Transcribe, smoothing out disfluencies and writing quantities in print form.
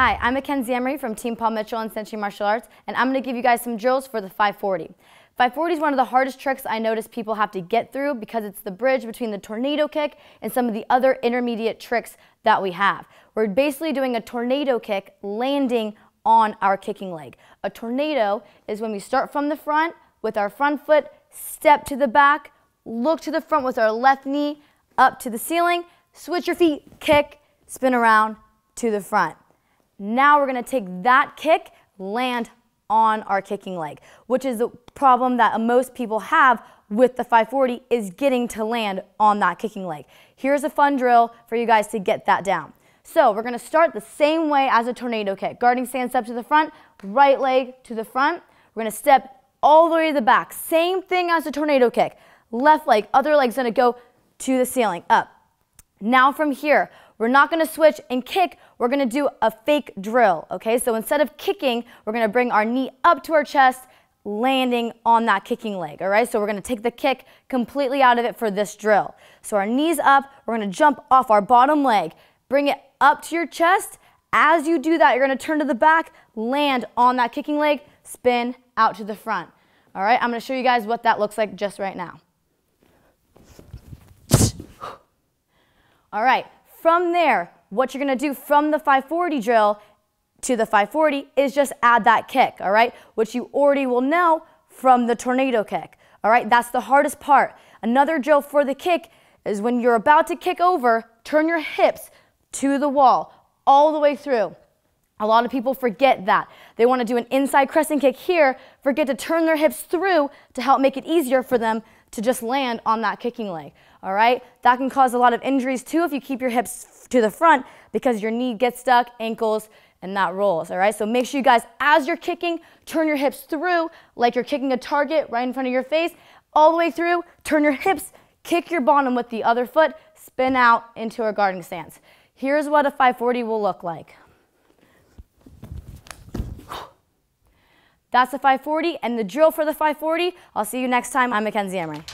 Hi, I'm Mackensi Emory from Team Paul Mitchell and Century Martial Arts, and I'm going to give you guys some drills for the 540. 540 is one of the hardest tricks I notice people have to get through because it's the bridge between the tornado kick and some of the other intermediate tricks that we have. We're basically doing a tornado kick landing on our kicking leg. A tornado is when we start from the front with our front foot, step to the back, look to the front with our left knee up to the ceiling, switch your feet, kick, spin around to the front. Now we're going to take that kick, land on our kicking leg, which is the problem that most people have with the 540 is getting to land on that kicking leg. Here's a fun drill for you guys to get that down. So we're going to start the same way as a tornado kick. Guarding stance step to the front, right leg to the front. We're going to step all the way to the back. Same thing as a tornado kick. Left leg, other leg's going to go to the ceiling, up. Now from here, we're not going to switch and kick, we're going to do a fake drill, okay? So instead of kicking, we're going to bring our knee up to our chest, landing on that kicking leg, all right? So we're going to take the kick completely out of it for this drill. So our knee's up, we're going to jump off our bottom leg, bring it up to your chest. As you do that, you're going to turn to the back, land on that kicking leg, spin out to the front. All right, I'm going to show you guys what that looks like just right now. All right, from there, what you're going to do from the 540 drill to the 540 is just add that kick, all right, which you already will know from the tornado kick. All right, that's the hardest part. Another drill for the kick is when you're about to kick over, turn your hips to the wall all the way through. A lot of people forget that. They want to do an inside crescent kick here, forget to turn their hips through to help make it easier for them to just land on that kicking leg. All right, that can cause a lot of injuries too if you keep your hips to the front because your knee gets stuck, ankles, and that rolls. All right, so make sure you guys, as you're kicking, turn your hips through like you're kicking a target right in front of your face, all the way through, turn your hips, kick your bottom with the other foot, spin out into a guarding stance. Here's what a 540 will look like. That's the 540 and the drill for the 540. I'll see you next time. I'm Mackensi Emory.